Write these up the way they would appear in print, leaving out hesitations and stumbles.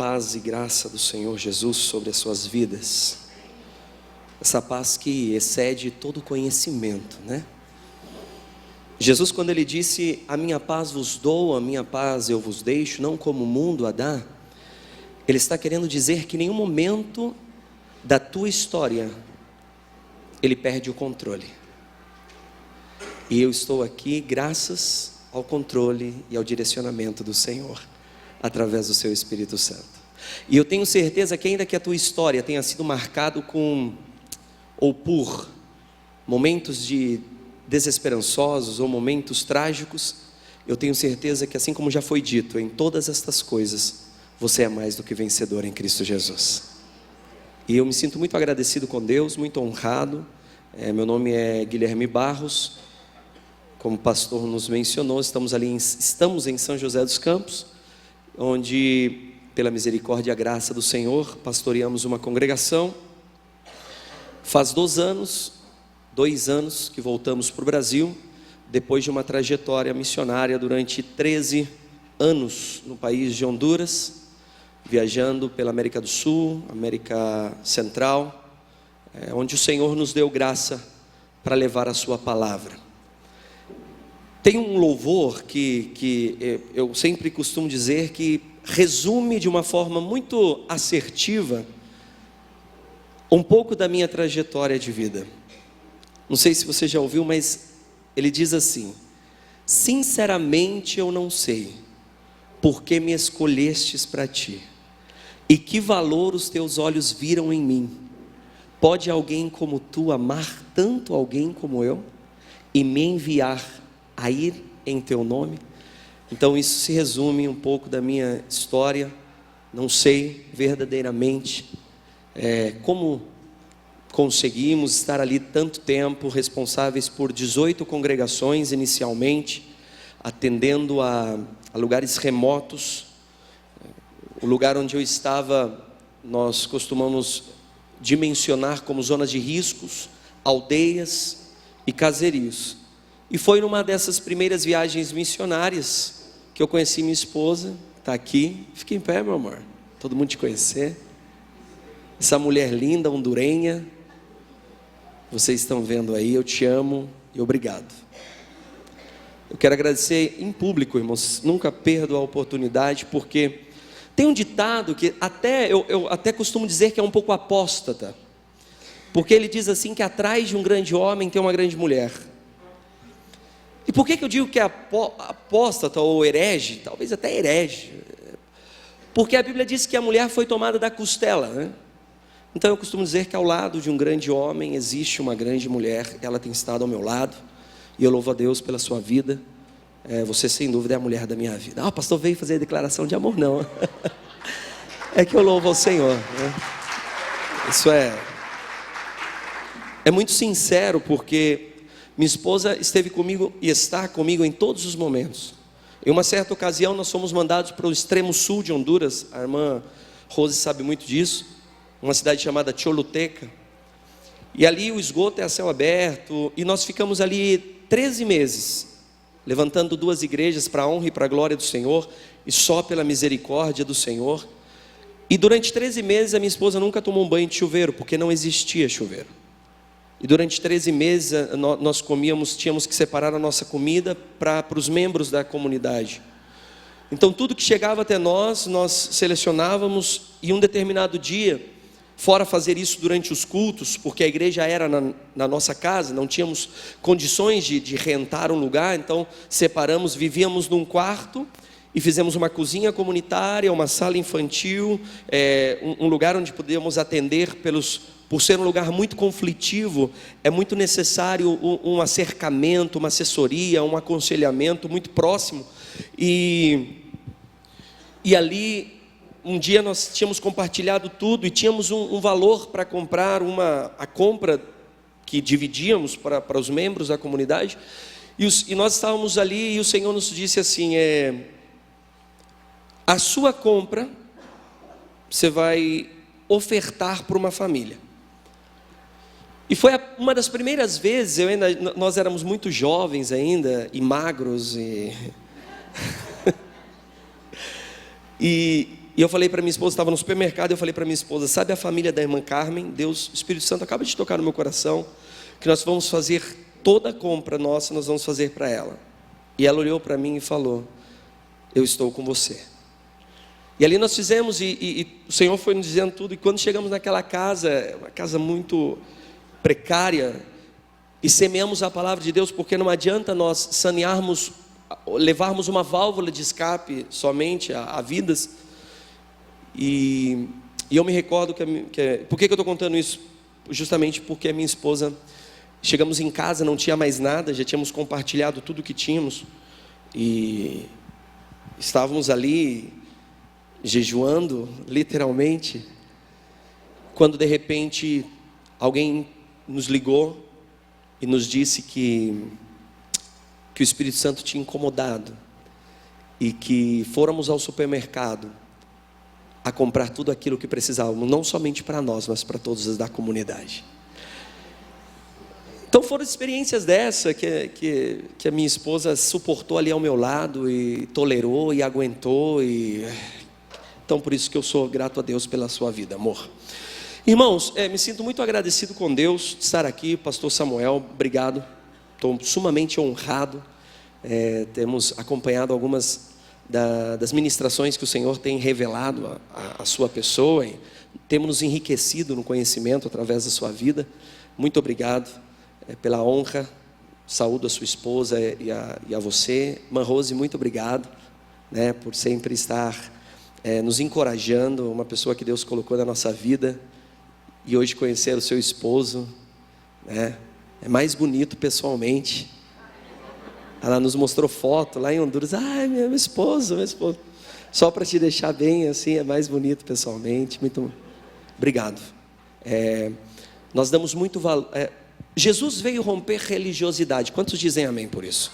paz e graça do Senhor Jesus sobre as suas vidas. Essa paz que excede todo conhecimento, né? Jesus, quando ele disse: a minha paz vos dou, a minha paz eu vos deixo, não como o mundo a dá, ele está querendo dizer que em nenhum momento da tua história ele perde o controle. E eu estou aqui graças ao controle e ao direcionamento do Senhor, através do seu Espírito Santo. E eu tenho certeza que ainda que a tua história tenha sido marcado com ou por momentos de desesperançosos ou momentos trágicos, eu tenho certeza que, assim como já foi dito, em todas estas coisas você é mais do que vencedor em Cristo Jesus. E eu me sinto muito agradecido com Deus, muito honrado. Meu nome é Guilherme Barros. Como o pastor nos mencionou, estamos em São José dos Campos, onde, pela misericórdia e a graça do Senhor, pastoreamos uma congregação. Faz 2 anos que voltamos para o Brasil, depois de uma trajetória missionária durante 13 anos no país de Honduras, viajando pela América do Sul, América Central, onde o Senhor nos deu graça para levar a sua palavra. Tem um louvor que eu sempre costumo dizer que resume de uma forma muito assertiva um pouco da minha trajetória de vida. Não sei se você já ouviu, mas ele diz assim: sinceramente eu não sei por que me escolhestes para ti, e que valor os teus olhos viram em mim. Pode alguém como tu amar tanto alguém como eu, e me enviar a ir em teu nome? Então isso se resume um pouco da minha história. Não sei verdadeiramente como conseguimos estar ali tanto tempo, responsáveis por 18 congregações inicialmente, atendendo a lugares remotos. O lugar onde eu estava, nós costumamos dimensionar como zonas de riscos, aldeias e caserios. E foi numa dessas primeiras viagens missionárias que eu conheci minha esposa. Está aqui, fica em pé, meu amor, todo mundo te conhecer. Essa mulher linda, hondurenha, vocês estão vendo aí. Eu te amo e obrigado. Eu quero agradecer em público, irmãos, nunca perdo a oportunidade, porque tem um ditado que eu até costumo dizer que é um pouco apóstata, porque ele diz assim, que atrás de um grande homem tem uma grande mulher. E por que eu digo que é apóstata ou herege? Talvez até herege, porque a Bíblia diz que a mulher foi tomada da costela, né? Então eu costumo dizer que ao lado de um grande homem existe uma grande mulher. Ela tem estado ao meu lado, e eu louvo a Deus pela sua vida. Você sem dúvida é a mulher da minha vida. O pastor veio fazer a declaração de amor, não. É que eu louvo ao Senhor, né? Isso é muito sincero, porque minha esposa esteve comigo e está comigo em todos os momentos. Em uma certa ocasião nós fomos mandados para o extremo sul de Honduras. A irmã Rose sabe muito disso. Uma cidade chamada Choluteca. E ali o esgoto é a céu aberto, e nós ficamos ali 13 meses, levantando 2 igrejas para a honra e para a glória do Senhor, e só pela misericórdia do Senhor. E durante 13 meses a minha esposa nunca tomou um banho de chuveiro, porque não existia chuveiro. E durante 13 meses nós tínhamos que separar a nossa comida para os membros da comunidade. Então tudo que chegava até nós selecionávamos, e um determinado dia, fora fazer isso durante os cultos, porque a igreja era na nossa casa, não tínhamos condições de rentar um lugar, então separamos, vivíamos num quarto e fizemos uma cozinha comunitária, uma sala infantil, um lugar onde podíamos atender por ser um lugar muito conflitivo, é muito necessário um acercamento, uma assessoria, um aconselhamento muito próximo. E ali, um dia nós tínhamos compartilhado tudo e tínhamos um valor para comprar a compra que dividíamos para os membros da comunidade, e nós estávamos ali, e o Senhor nos disse assim: a sua compra você vai ofertar para uma família. E foi uma das primeiras vezes, nós éramos muito jovens ainda, e magros, e E eu falei para minha esposa, estava no supermercado, eu falei para minha esposa, sabe a família da irmã Carmen? Deus, o Espírito Santo acaba de tocar no meu coração, que nós vamos fazer toda a compra nossa, nós vamos fazer para ela. E ela olhou para mim e falou, eu estou com você. E ali nós fizemos, e o Senhor foi nos dizendo tudo, e quando chegamos naquela casa, uma casa muito precária, e semeamos a palavra de Deus, porque não adianta nós sanearmos, levarmos uma válvula de escape somente a vidas. E eu me recordo por que eu estou contando isso? Justamente porque a minha esposa, chegamos em casa, não tinha mais nada, já tínhamos compartilhado tudo que tínhamos, e estávamos ali jejuando, literalmente, quando de repente alguém nos ligou e nos disse que o Espírito Santo tinha incomodado e que fôramos ao supermercado a comprar tudo aquilo que precisávamos, não somente para nós, mas para todos os da comunidade. Então foram experiências dessa que a minha esposa suportou ali ao meu lado e tolerou e aguentou, e então por isso que eu sou grato a Deus pela sua vida, amor. Irmãos, me sinto muito agradecido com Deus de estar aqui. Pastor Samuel, obrigado, estou sumamente honrado. Temos acompanhado algumas das ministrações que o Senhor tem revelado a sua pessoa, e temos nos enriquecido no conhecimento através da sua vida. Muito obrigado pela honra. Saúdo a sua esposa e a você. Irmã Rose, muito obrigado, por sempre estar nos encorajando, uma pessoa que Deus colocou na nossa vida. E hoje conhecer o seu esposo, é mais bonito pessoalmente. Ela nos mostrou foto lá em Honduras. Ai, meu esposo. Só para te deixar bem assim, é mais bonito pessoalmente. Muito obrigado. Nós damos muito valor. Jesus veio romper religiosidade. Quantos dizem amém por isso?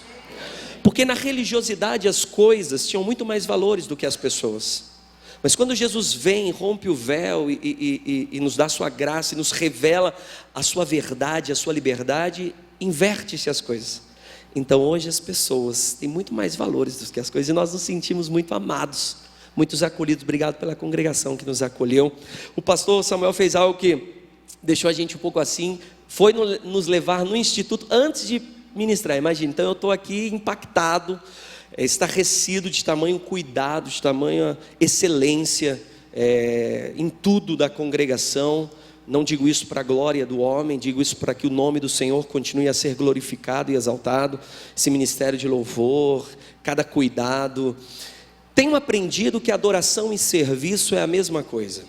Porque na religiosidade as coisas tinham muito mais valores do que as pessoas. Mas quando Jesus vem, rompe o véu e nos dá a sua graça e nos revela a sua verdade, a sua liberdade, inverte-se as coisas. Então hoje as pessoas têm muito mais valores do que as coisas, e nós nos sentimos muito amados, muitos acolhidos. Obrigado pela congregação que nos acolheu. O pastor Samuel fez algo que deixou a gente um pouco assim, foi nos levar no instituto antes de ministrar. Imagina, então eu estou aqui impactado, estarrecido de tamanho cuidado, de tamanha excelência em tudo da congregação. Não digo isso para a glória do homem, digo isso para que o nome do Senhor continue a ser glorificado e exaltado. Esse ministério de louvor, cada cuidado. Tenho aprendido que adoração e serviço é a mesma coisa.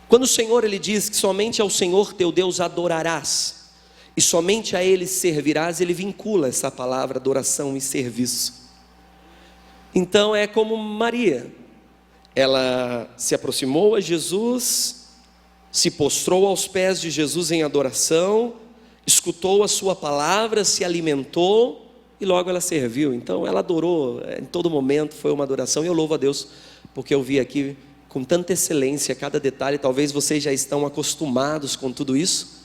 Quando o Senhor ele diz que somente ao Senhor teu Deus adorarás e somente a Ele servirás, Ele vincula essa palavra adoração e serviço. Então é como Maria, ela se aproximou a Jesus, se prostrou aos pés de Jesus em adoração, escutou a sua palavra, se alimentou e logo ela serviu. Então ela adorou, em todo momento foi uma adoração, e eu louvo a Deus, porque eu vi aqui com tanta excelência cada detalhe. Talvez vocês já estão acostumados com tudo isso,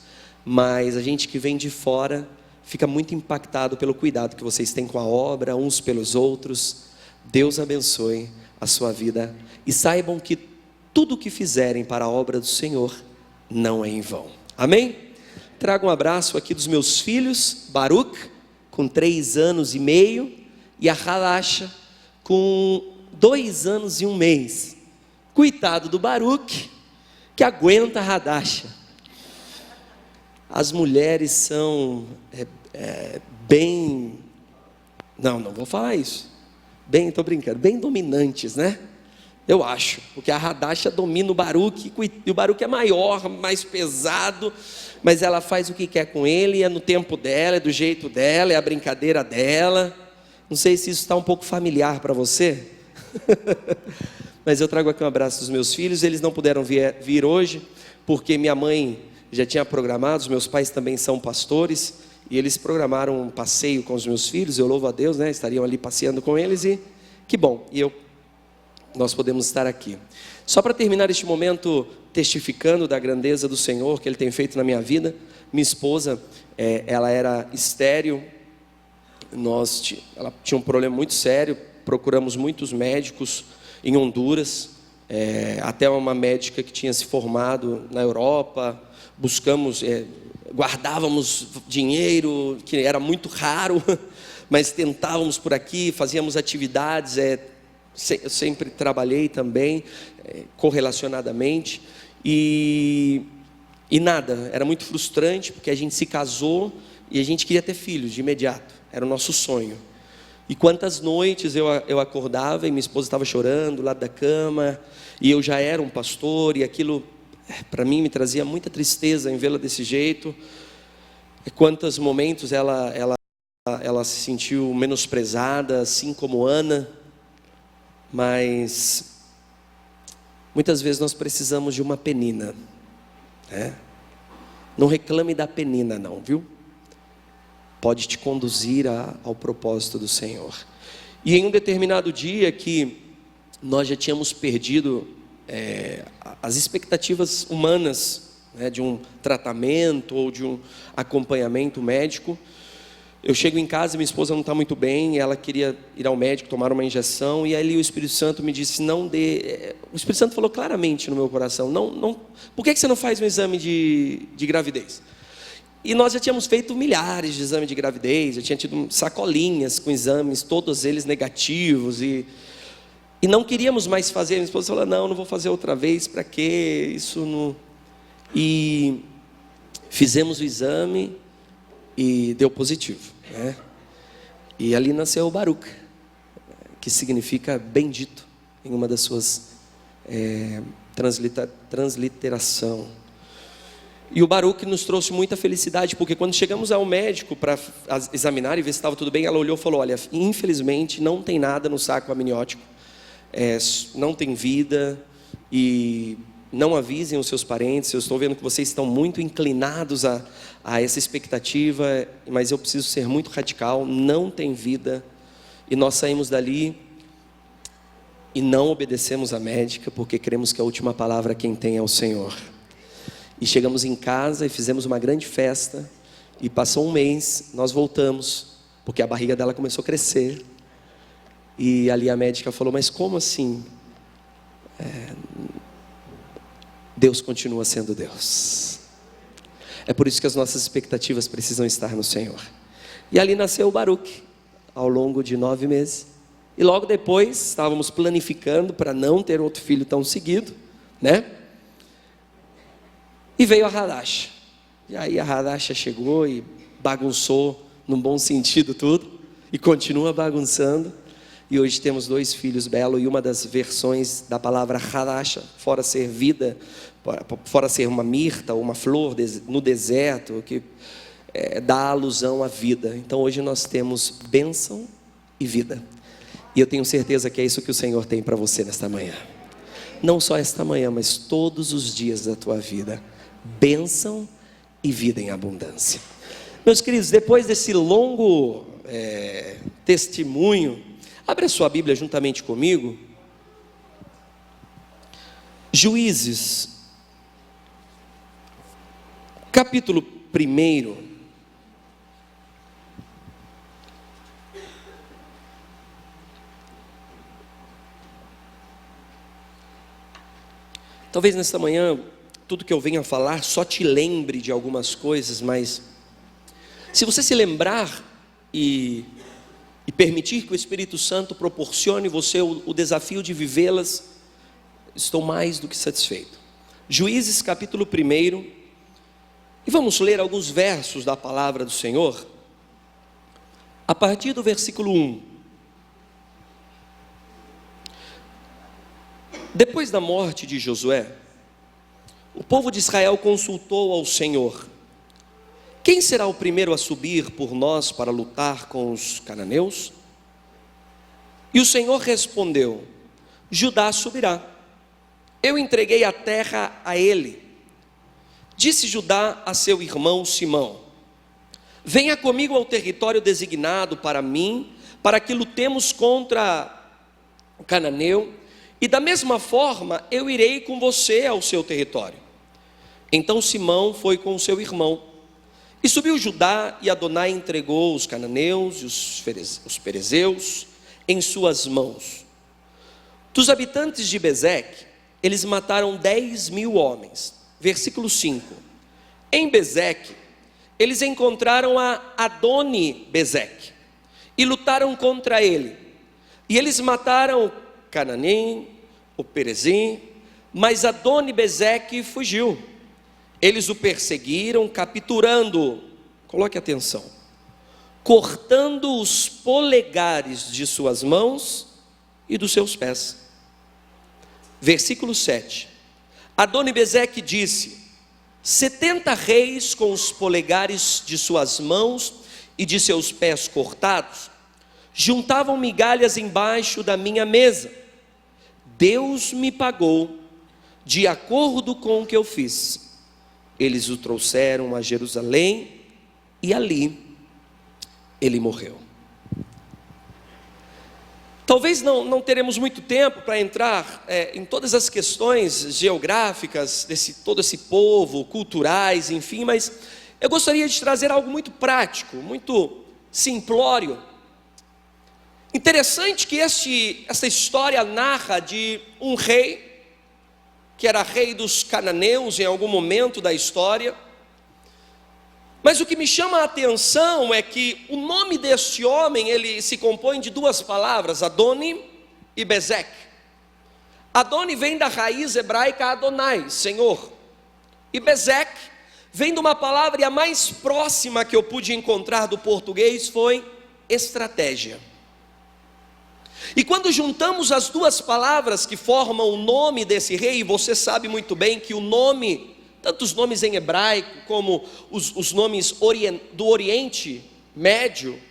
mas a gente que vem de fora fica muito impactado pelo cuidado que vocês têm com a obra, uns pelos outros. Deus abençoe a sua vida, e saibam que tudo o que fizerem para a obra do Senhor não é em vão. Amém? Trago um abraço aqui dos meus filhos, Baruch, com 3 anos e meio, e a Halasha, com 2 anos e 1 mês. Coitado do Baruch, que aguenta a Hadasha. As mulheres são bem, não vou falar isso, estou brincando, bem dominantes, né? Eu acho, porque a Hadasha domina o Baruch, e o Baruch é maior, mais pesado, mas ela faz o que quer com ele, é no tempo dela, é do jeito dela, é a brincadeira dela. Não sei se isso está um pouco familiar para você, mas eu trago aqui um abraço dos meus filhos. Eles não puderam vir hoje, porque minha mãe já tinha programado, os meus pais também são pastores, e eles programaram um passeio com os meus filhos. Eu louvo a Deus, estariam ali passeando com eles, e que bom, nós podemos estar aqui. Só para terminar este momento testificando da grandeza do Senhor que Ele tem feito na minha vida. Minha esposa, ela era estéril, ela tinha um problema muito sério, procuramos muitos médicos em Honduras, até uma médica que tinha se formado na Europa, buscamos, guardávamos dinheiro, que era muito raro, mas tentávamos por aqui, fazíamos atividades, eu sempre trabalhei também, correlacionadamente, e nada, era muito frustrante, porque a gente se casou e a gente queria ter filhos de imediato, era o nosso sonho. E quantas noites eu acordava e minha esposa estava chorando do lado da cama, e eu já era um pastor, e aquilo para mim me trazia muita tristeza em vê-la desse jeito. E quantos momentos ela se sentiu menosprezada, assim como Ana. Mas muitas vezes nós precisamos de uma penina, Não reclame da penina não, viu? Pode te conduzir ao propósito do Senhor. E em um determinado dia que nós já tínhamos perdido as expectativas humanas, de um tratamento ou de um acompanhamento médico, eu chego em casa e minha esposa não está muito bem, ela queria ir ao médico, tomar uma injeção, e aí o Espírito Santo me disse, não dê... O Espírito Santo falou claramente no meu coração, por que você não faz um exame de gravidez? E nós já tínhamos feito milhares de exames de gravidez, já tinha tido sacolinhas com exames, todos eles negativos, e não queríamos mais fazer. Minha esposa falou, não vou fazer outra vez, para quê? Isso não... E fizemos o exame e deu positivo, E ali nasceu o Baruch, que significa bendito, em uma das suas transliteração. E o Baruch nos trouxe muita felicidade, porque quando chegamos ao médico para examinar e ver se estava tudo bem, ela olhou e falou, olha, infelizmente não tem nada no saco amniótico, não tem vida, e não avisem os seus parentes, eu estou vendo que vocês estão muito inclinados a essa expectativa, mas eu preciso ser muito radical, não tem vida. E nós saímos dali e não obedecemos a médica, porque cremos que a última palavra quem tem é o Senhor. E chegamos em casa e fizemos uma grande festa, e passou um mês, nós voltamos, porque a barriga dela começou a crescer, e ali a médica falou, mas como assim? Deus continua sendo Deus. É por isso que as nossas expectativas precisam estar no Senhor. E ali nasceu o Baruch, ao longo de 9 meses, e logo depois estávamos planificando para não ter outro filho tão seguido, E veio a Hadasha. E aí a Hadasha chegou e bagunçou, num bom sentido, tudo, e continua bagunçando. E hoje temos 2 filhos belos, e uma das versões da palavra Hadasha, fora ser vida, fora ser uma mirta, ou uma flor no deserto, que dá alusão à vida. Então hoje nós temos bênção e vida. E eu tenho certeza que é isso que o Senhor tem para você nesta manhã. Não só esta manhã, mas todos os dias da tua vida. Bênção e vida em abundância. Meus queridos, depois desse longo testemunho, abre a sua Bíblia juntamente comigo. Juízes, capítulo 1. Talvez nesta manhã, tudo que eu venha falar só te lembre de algumas coisas, mas se você se lembrar e permitir que o Espírito Santo proporcione você o desafio de vivê-las, estou mais do que satisfeito. Juízes capítulo 1, e vamos ler alguns versos da palavra do Senhor, a partir do versículo 1. Depois da morte de Josué, o povo de Israel consultou ao Senhor: quem será o primeiro a subir por nós para lutar com os cananeus? E o Senhor respondeu: Judá subirá, eu entreguei a terra a ele. Disse Judá a seu irmão Simão: venha comigo ao território designado para mim, para que lutemos contra o cananeu, e da mesma forma eu irei com você ao seu território. Então Simão foi com o seu irmão, e subiu Judá, e Adonai entregou os cananeus e os ferezeus, em suas mãos. Dos habitantes de Bezeque, eles mataram 10.000 homens. Versículo 5. Em Bezeque, eles encontraram a Adoni-Bezeque e lutaram contra ele. E eles mataram o Cananim, o Perezim, mas Adoni-Bezeque fugiu. Eles o perseguiram, capturando-o, coloque atenção, cortando os polegares de suas mãos e dos seus pés. Versículo 7. Adoni-Bezeque disse: 70 reis com os polegares de suas mãos e de seus pés cortados juntavam migalhas embaixo da minha mesa. Deus me pagou de acordo com o que eu fiz. Eles o trouxeram a Jerusalém e ali ele morreu. Talvez não teremos muito tempo para entrar em todas as questões geográficas todo esse povo, culturais, enfim, mas eu gostaria de trazer algo muito prático, muito simplório. Interessante que essa história narra de um rei, que era rei dos cananeus em algum momento da história, mas o que me chama a atenção é que o nome deste homem, ele se compõe de duas palavras, Adoni e Bezeque. Adoni vem da raiz hebraica Adonai, Senhor, e Bezeque vem de uma palavra, e a mais próxima que eu pude encontrar do português foi estratégia. E quando juntamos as duas palavras que formam o nome desse rei, você sabe muito bem que o nome, tanto os nomes em hebraico como os nomes do Oriente Médio,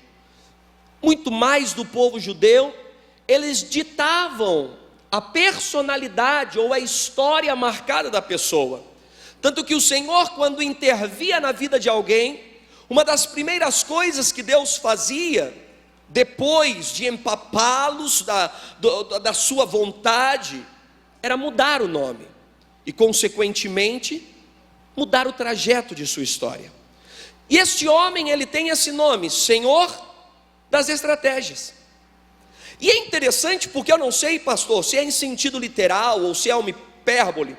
muito mais do povo judeu, eles ditavam a personalidade ou a história marcada da pessoa. Tanto que o Senhor, quando intervia na vida de alguém, uma das primeiras coisas que Deus fazia, depois de empapá-los da sua vontade, era mudar o nome e, consequentemente, mudar o trajeto de sua história. E este homem, ele tem esse nome, Senhor das Estratégias. E é interessante porque eu não sei, pastor, se é em sentido literal ou se é uma hipérbole,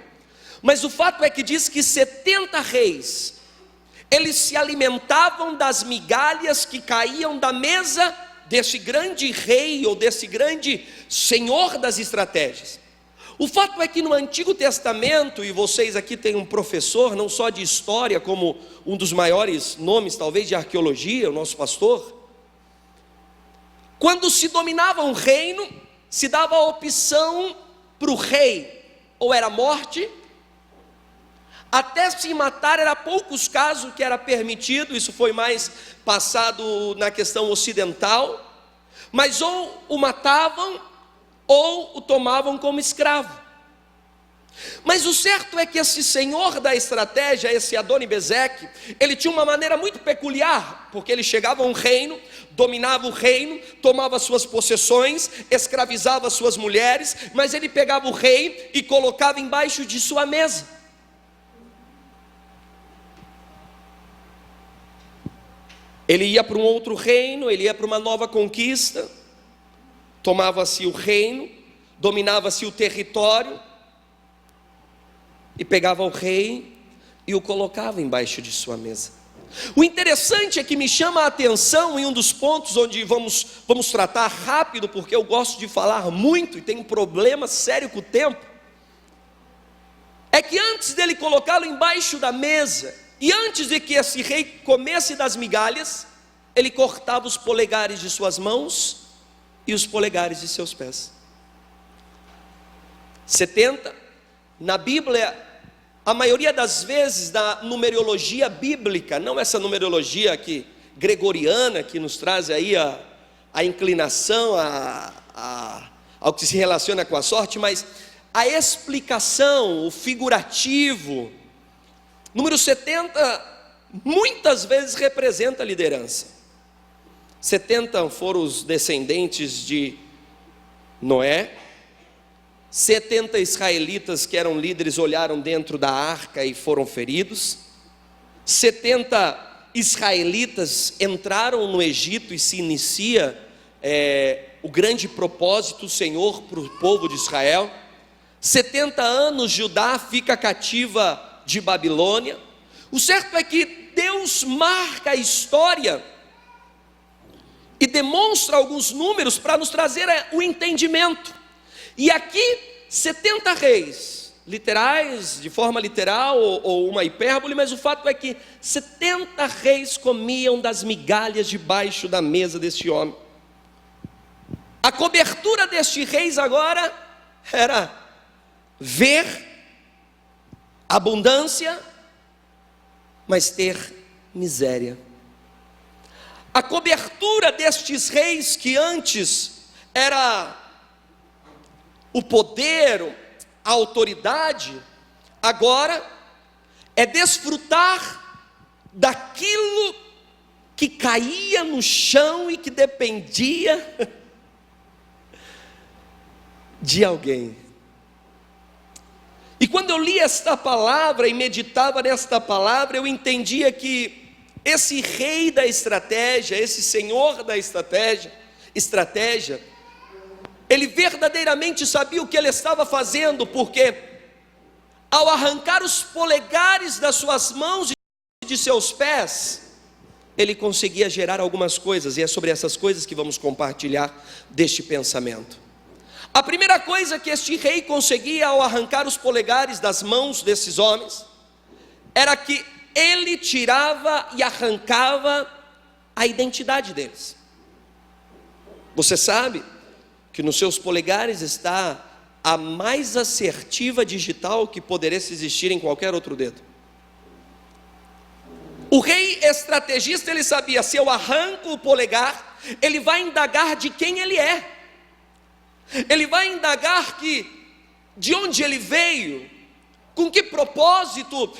mas o fato é que diz que 70 reis, eles se alimentavam das migalhas que caíam da mesa desse grande rei ou desse grande Senhor das Estratégias. O fato é que no Antigo Testamento, e vocês aqui têm um professor, não só de história, como um dos maiores nomes talvez de arqueologia, o nosso pastor, quando se dominava um reino, se dava a opção para o rei, ou era morte, até se matar era poucos casos que era permitido, isso foi mais passado na questão ocidental, mas ou o matavam, ou o tomavam como escravo. Mas o certo é que esse senhor da estratégia, esse Adoni-Bezeque, ele tinha uma maneira muito peculiar, porque ele chegava a um reino, dominava o reino, tomava suas possessões, escravizava suas mulheres, mas ele pegava o rei e colocava embaixo de sua mesa. Ele ia para um outro reino, ele ia para uma nova conquista, tomava-se o reino, dominava-se o território, e pegava o rei e o colocava embaixo de sua mesa. O interessante é que me chama a atenção em um dos pontos onde vamos tratar rápido, porque eu gosto de falar muito e tenho um problema sério com o tempo, é que antes dele colocá-lo embaixo da mesa, e antes de que esse rei comesse das migalhas, ele cortava os polegares de suas mãos e os polegares de seus pés. 70, na Bíblia, a maioria das vezes na numerologia bíblica, não essa numerologia aqui gregoriana, que nos traz aí a inclinação ao que se relaciona com a sorte, mas a explicação, o figurativo, número 70, muitas vezes representa a liderança. 70 foram os descendentes de Noé. 70 israelitas que eram líderes olharam dentro da arca e foram feridos. 70 israelitas entraram no Egito e se inicia o grande propósito do Senhor para o povo de Israel. 70 anos Judá fica cativa de Babilônia. O certo é que Deus marca a história e demonstra alguns números para nos trazer o entendimento. E aqui 70 reis, literais, de forma literal ou uma hipérbole, mas o fato é que 70 reis comiam das migalhas debaixo da mesa deste homem. A cobertura destes reis agora era ver abundância, mas ter miséria. A cobertura destes reis, que antes era o poder, a autoridade, agora é desfrutar daquilo que caía no chão e que dependia de alguém. E quando eu li esta palavra e meditava nesta palavra, eu entendia que esse rei da estratégia, esse senhor da estratégia, ele verdadeiramente sabia o que ele estava fazendo, porque ao arrancar os polegares das suas mãos e de seus pés, ele conseguia gerar algumas coisas, e é sobre essas coisas que vamos compartilhar deste pensamento. A primeira coisa que este rei conseguia ao arrancar os polegares das mãos desses homens, era que ele tirava e arrancava a identidade deles. Você sabe que nos seus polegares está a mais assertiva digital que poderia existir em qualquer outro dedo. O rei estrategista, ele sabia, se eu arranco o polegar, ele vai indagar de quem ele é. Ele vai indagar de onde ele veio, com que propósito.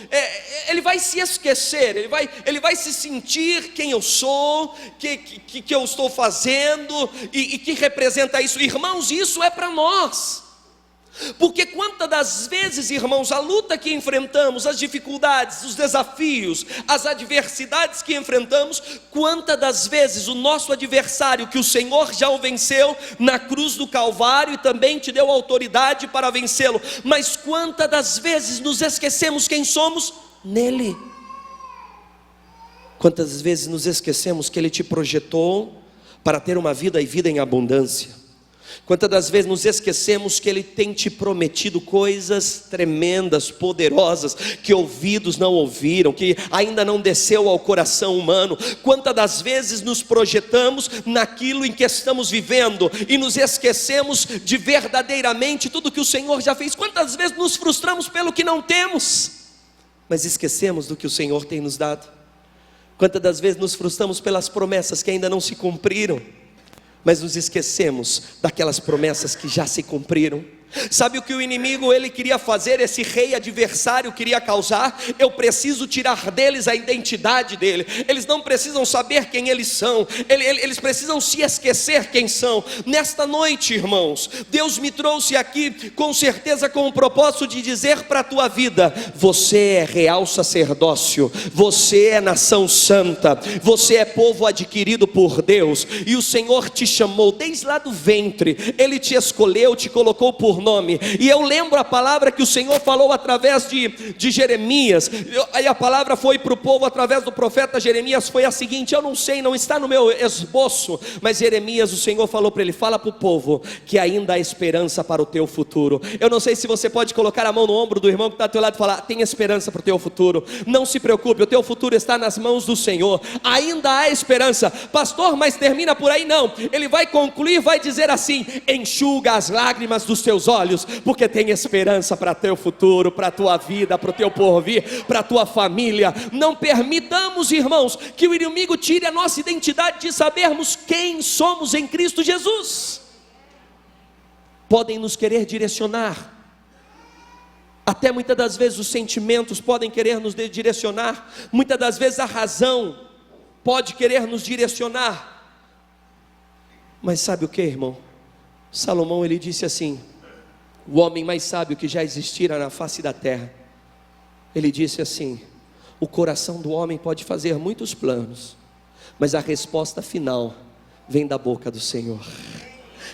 Ele vai se esquecer, ele vai se sentir quem eu sou, que eu estou fazendo e que representa isso. Irmãos, isso é para nós. Porque quantas das vezes, irmãos, a luta que enfrentamos, as dificuldades, os desafios, as adversidades que enfrentamos, quantas das vezes o nosso adversário, que o Senhor já o venceu na cruz do Calvário e também te deu autoridade para vencê-lo, mas quantas das vezes nos esquecemos quem somos nele? Quantas vezes nos esquecemos que Ele te projetou para ter uma vida e vida em abundância? Quantas das vezes nos esquecemos que Ele tem te prometido coisas tremendas, poderosas, que ouvidos não ouviram, que ainda não desceu ao coração humano? Quantas das vezes nos projetamos naquilo em que estamos vivendo e nos esquecemos de verdadeiramente tudo que o Senhor já fez? Quantas vezes nos frustramos pelo que não temos, mas esquecemos do que o Senhor tem nos dado? Quantas das vezes nos frustramos pelas promessas que ainda não se cumpriram, mas nos esquecemos daquelas promessas que já se cumpriram? Sabe o que o inimigo ele queria fazer? Esse rei adversário queria causar: eu preciso tirar deles a identidade dele. Eles não precisam saber quem eles são, eles precisam se esquecer quem são. Nesta noite, irmãos, Deus me trouxe aqui com certeza com o propósito de dizer para a tua vida: você é real sacerdócio, você é nação santa, você é povo adquirido por Deus, e o Senhor te chamou desde lá do ventre. Ele te escolheu, te colocou por nome. E eu lembro a palavra que o Senhor falou através de Jeremias, aí a palavra foi para o povo através do profeta Jeremias, foi a seguinte: eu não sei, não está no meu esboço, mas Jeremias, o Senhor falou para ele: fala para o povo que ainda há esperança para o teu futuro. Eu não sei se você pode colocar a mão no ombro do irmão que está ao teu lado e falar: tem esperança para o teu futuro, não se preocupe, o teu futuro está nas mãos do Senhor, ainda há esperança. Pastor, mas termina por aí? Não, ele vai concluir, vai dizer assim: enxuga as lágrimas dos teus olhos, porque tem esperança para teu futuro, para a tua vida, para o teu porvir, para a tua família. Não permitamos, irmãos, que o inimigo tire a nossa identidade de sabermos quem somos em Cristo Jesus. Podem nos querer direcionar, até muitas das vezes os sentimentos podem querer nos direcionar, muitas das vezes a razão pode querer nos direcionar, mas sabe o que, irmão? Salomão, ele disse assim, o homem mais sábio que já existira na face da terra, ele disse assim: o coração do homem pode fazer muitos planos, mas a resposta final vem da boca do Senhor.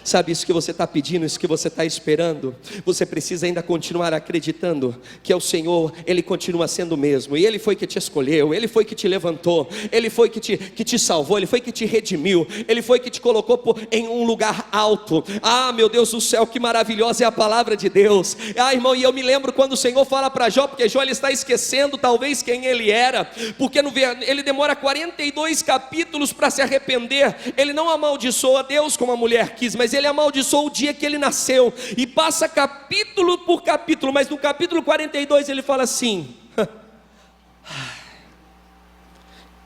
Sabe, isso que você está pedindo, isso que você está esperando, você precisa ainda continuar acreditando que é o Senhor, Ele continua sendo o mesmo, e Ele foi que te escolheu, Ele foi que te levantou, Ele foi que te salvou, Ele foi que te redimiu, Ele foi que te colocou em um lugar alto. Ah, meu Deus do céu, que maravilhosa é a palavra de Deus. Ah, irmão, e eu me lembro quando o Senhor fala para Jó, porque Jó ele está esquecendo talvez quem ele era, porque ele demora 42 capítulos para se arrepender. Ele não amaldiçoa Deus como a mulher quis, mas ele amaldiçoou o dia que ele nasceu, e passa capítulo por capítulo, mas no capítulo 42 ele fala assim: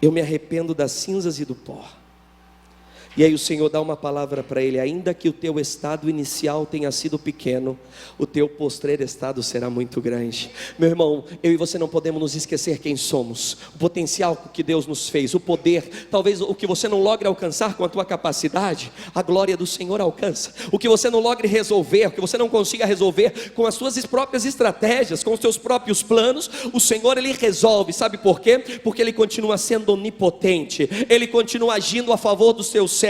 eu me arrependo das cinzas e do pó. E aí o Senhor dá uma palavra para ele: ainda que o teu estado inicial tenha sido pequeno, o teu postreiro estado será muito grande. Meu irmão, eu e você não podemos nos esquecer quem somos, o potencial que Deus nos fez, o poder. Talvez o que você não logre alcançar com a tua capacidade, a glória do Senhor alcança. O que você não logre resolver, o que você não consiga resolver com as suas próprias estratégias, com os seus próprios planos, o Senhor Ele resolve. Sabe por quê? Porque Ele continua sendo onipotente, Ele continua agindo a favor dos seus servos.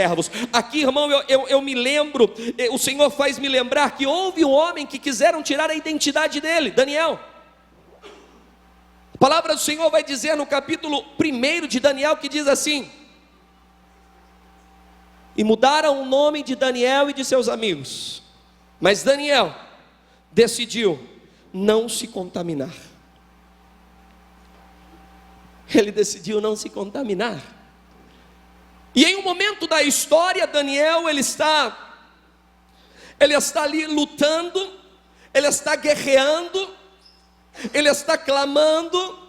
Aqui, irmão, eu me lembro, o Senhor faz me lembrar que houve um homem que quiseram tirar a identidade dele, Daniel. A palavra do Senhor vai dizer no capítulo 1 de Daniel, que diz assim: e mudaram o nome de Daniel e de seus amigos, mas Daniel decidiu não se contaminar. Ele decidiu não se contaminar. E em um momento da história, Daniel, ele está ali lutando, ele está guerreando, ele está clamando,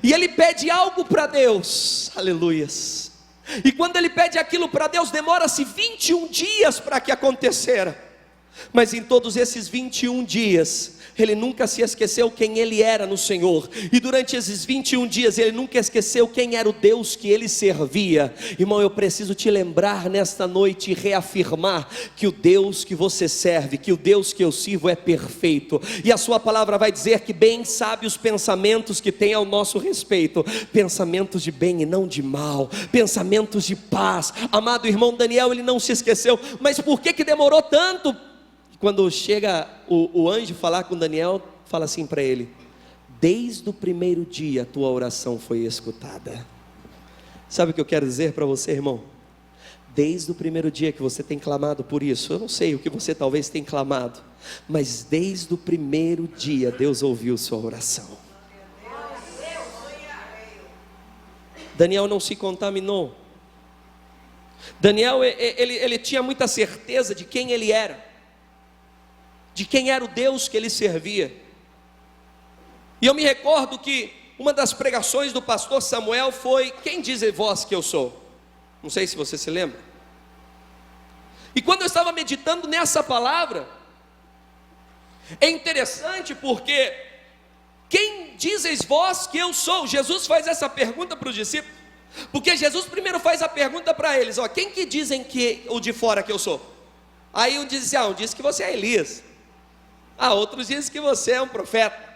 e ele pede algo para Deus, aleluias. E quando ele pede aquilo para Deus, demora-se 21 dias para que acontecera. Mas em todos esses 21 dias, ele nunca se esqueceu quem ele era no Senhor. E durante esses 21 dias, ele nunca esqueceu quem era o Deus que ele servia. Irmão, eu preciso te lembrar nesta noite e reafirmar que o Deus que você serve, que o Deus que eu sirvo é perfeito. E a sua palavra vai dizer que bem sabe os pensamentos que tem ao nosso respeito, pensamentos de bem e não de mal, pensamentos de paz. Amado irmão, Daniel, ele não se esqueceu. Mas por que demorou tanto? Quando chega o anjo falar com Daniel, fala assim para ele: desde o primeiro dia a tua oração foi escutada. Sabe o que eu quero dizer para você, irmão? Desde o primeiro dia que você tem clamado por isso, eu não sei o que você talvez tenha clamado, mas desde o primeiro dia Deus ouviu sua oração. Daniel não se contaminou. Daniel, ele tinha muita certeza de quem ele era, de quem era o Deus que ele servia. E eu me recordo que uma das pregações do pastor Samuel foi: quem diz vós que eu sou? Não sei se você se lembra. E quando eu estava meditando nessa palavra, é interessante porque quem dizes vós que eu sou? Jesus faz essa pergunta para os discípulos, porque Jesus primeiro faz a pergunta para eles: quem que dizem que o de fora que eu sou? Aí um diz assim: um diz que você é Elias, outros dizem que você é um profeta.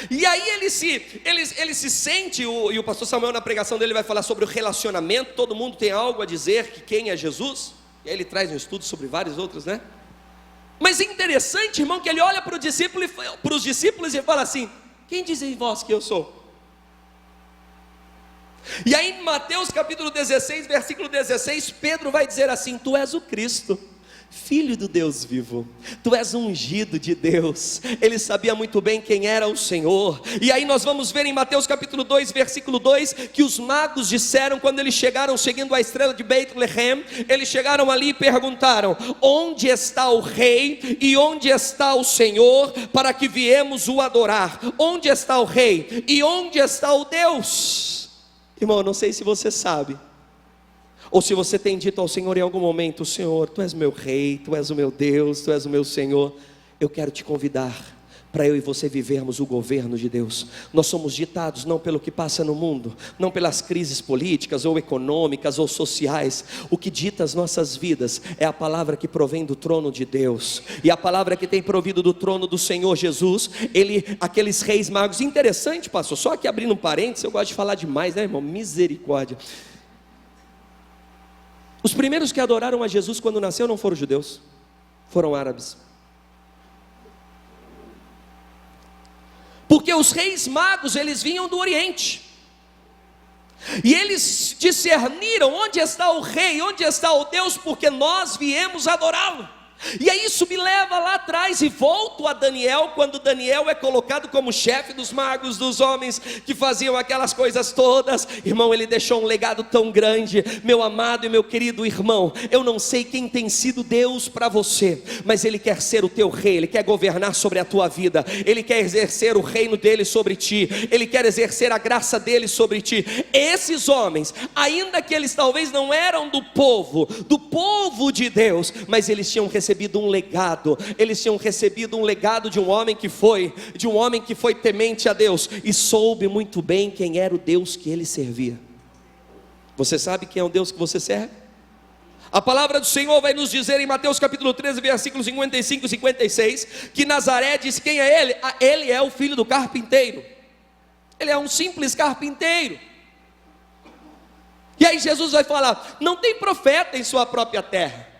E aí ele se sente, e o pastor Samuel na pregação dele vai falar sobre o relacionamento. Todo mundo tem algo a dizer que quem é Jesus, e aí ele traz um estudo sobre vários outros, né? Mas é interessante, irmão, que ele olha para os discípulos e fala assim: quem dizem vós que eu sou? E aí em Mateus capítulo 16, versículo 16, Pedro vai dizer assim: tu és o Cristo, Filho do Deus vivo, tu és ungido de Deus. Ele sabia muito bem quem era o Senhor. E aí nós vamos ver em Mateus capítulo 2, versículo 2, que os magos disseram, quando eles chegaram seguindo a estrela de Bethlehem, eles chegaram ali e perguntaram: onde está o rei e onde está o Senhor, para que viemos o adorar? Onde está o rei e onde está o Deus? Irmão, eu não sei se você sabe, ou se você tem dito ao Senhor em algum momento: Senhor, tu és meu rei, tu és o meu Deus, tu és o meu Senhor. Eu quero te convidar para eu e você vivermos o governo de Deus. Nós somos ditados não pelo que passa no mundo, não pelas crises políticas ou econômicas ou sociais. O que dita as nossas vidas é a palavra que provém do trono de Deus, e a palavra que tem provido do trono do Senhor Jesus. Aqueles reis magos, interessante, pastor, só aqui abrindo um parênteses, eu gosto de falar demais, né, irmão? Misericórdia. Os primeiros que adoraram a Jesus quando nasceu não foram judeus, foram árabes. Porque os reis magos, eles vinham do Oriente, e eles discerniram onde está o rei, onde está o Deus, porque nós viemos adorá-lo. E aí isso me leva lá atrás e volto a Daniel, quando Daniel é colocado como chefe dos magos, dos homens que faziam aquelas coisas todas. Irmão, ele deixou um legado tão grande. Meu amado e meu querido irmão, eu não sei quem tem sido Deus para você, mas Ele quer ser o teu rei, Ele quer governar sobre a tua vida, Ele quer exercer o reino dEle sobre ti, Ele quer exercer a graça dEle sobre ti. Esses homens, ainda que eles talvez não eram do povo de Deus, mas eles tinham recebido um legado, eles tinham recebido um legado de um homem que foi temente a Deus, e soube muito bem quem era o Deus que ele servia. Você sabe quem é o Deus que você serve? A palavra do Senhor vai nos dizer em Mateus capítulo 13, versículos 55 e 56, que Nazaré disse: quem é ele? Ele é o filho do carpinteiro, ele é um simples carpinteiro. E aí Jesus vai falar: não tem profeta em sua própria terra,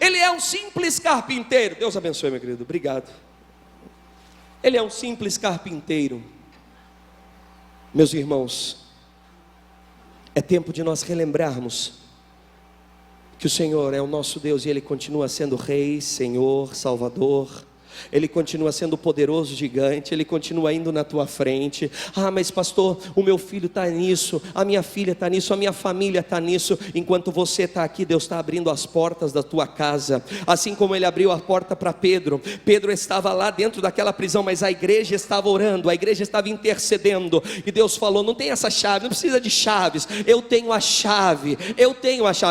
ele é um simples carpinteiro. Deus abençoe, meu querido, obrigado. Ele é um simples carpinteiro. Meus irmãos, é tempo de nós relembrarmos que o Senhor é o nosso Deus, e Ele continua sendo Rei, Senhor, Salvador. Ele continua sendo poderoso gigante, Ele continua indo na tua frente. Ah, mas pastor, o meu filho está nisso, a minha filha está nisso, a minha família está nisso. Enquanto você está aqui, Deus está abrindo as portas da tua casa. Assim como Ele abriu a porta para Pedro. Pedro estava lá dentro daquela prisão, mas a igreja estava orando, a igreja estava intercedendo, e Deus falou: não tem essa chave, não precisa de chaves, eu tenho a chave,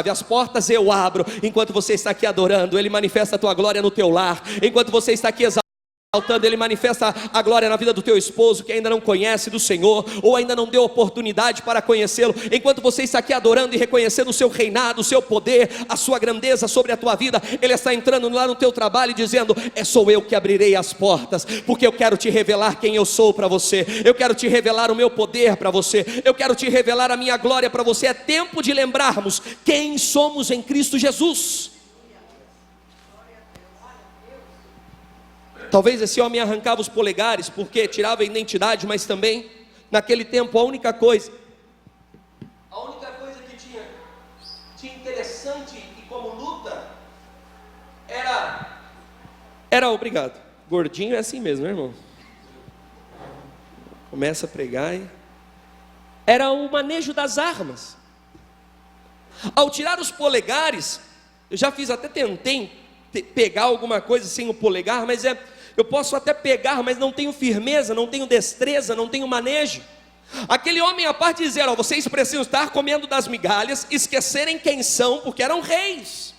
as portas eu abro. Enquanto você está aqui adorando, Ele manifesta a tua glória no teu lar. Enquanto você está aqui exaltando, Ele manifesta a glória na vida do teu esposo, que ainda não conhece do Senhor, ou ainda não deu oportunidade para conhecê-lo. Enquanto você está aqui adorando e reconhecendo o seu reinado, o seu poder, a sua grandeza sobre a tua vida, Ele está entrando lá no teu trabalho e dizendo: sou eu que abrirei as portas, porque eu quero te revelar quem eu sou para você, eu quero te revelar o meu poder para você, eu quero te revelar a minha glória para você. É tempo de lembrarmos quem somos em Cristo Jesus. Talvez esse homem arrancava os polegares porque tirava a identidade, mas também naquele tempo a única coisa que tinha de interessante e como luta era obrigado. Gordinho é assim mesmo, né, irmão? Começa a pregar era o manejo das armas. Ao tirar os polegares, eu já fiz, até tentei pegar alguma coisa sem o polegar, mas eu posso até pegar, mas não tenho firmeza, não tenho destreza, não tenho manejo. Aquele homem, a parte de dizer: vocês precisam estar comendo das migalhas, esquecerem quem são, porque eram reis.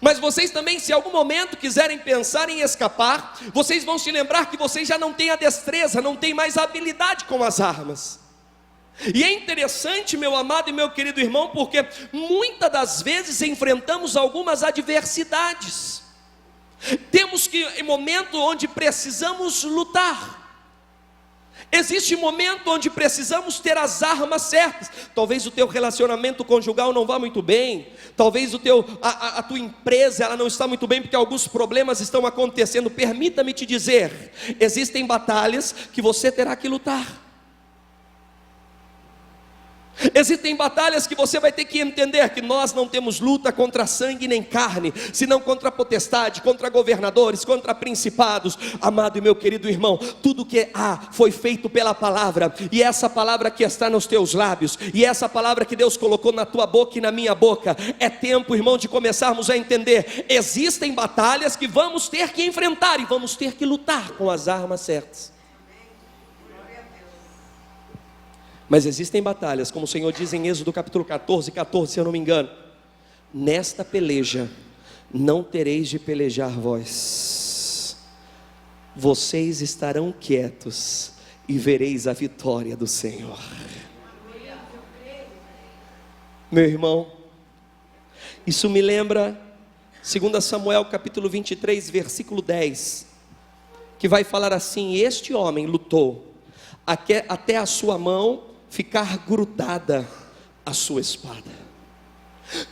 Mas vocês também, se em algum momento quiserem pensar em escapar, vocês vão se lembrar que vocês já não têm a destreza, não têm mais a habilidade com as armas. E é interessante, meu amado e meu querido irmão, porque muitas das vezes enfrentamos algumas adversidades. Temos que, em momento onde precisamos lutar, existe momento onde precisamos ter as armas certas. Talvez o teu relacionamento conjugal não vá muito bem, talvez a tua empresa ela não está muito bem, porque alguns problemas estão acontecendo. Permita-me te dizer, existem batalhas que você terá que lutar. Existem batalhas que você vai ter que entender que nós não temos luta contra sangue nem carne, senão contra potestade, contra governadores, contra principados. Amado e meu querido irmão, tudo que foi feito pela palavra, e essa palavra que está nos teus lábios, e essa palavra que Deus colocou na tua boca e na minha boca. É tempo, irmão, de começarmos a entender: existem batalhas que vamos ter que enfrentar, e vamos ter que lutar com as armas certas. Mas existem batalhas, como o Senhor diz em Êxodo capítulo 14, se eu não me engano: nesta peleja não tereis de pelejar vós, vocês estarão quietos e vereis a vitória do Senhor. Meu irmão, isso me lembra 2 Samuel capítulo 23, versículo 10, que vai falar assim: este homem lutou até a sua mão ficar grudada à sua espada.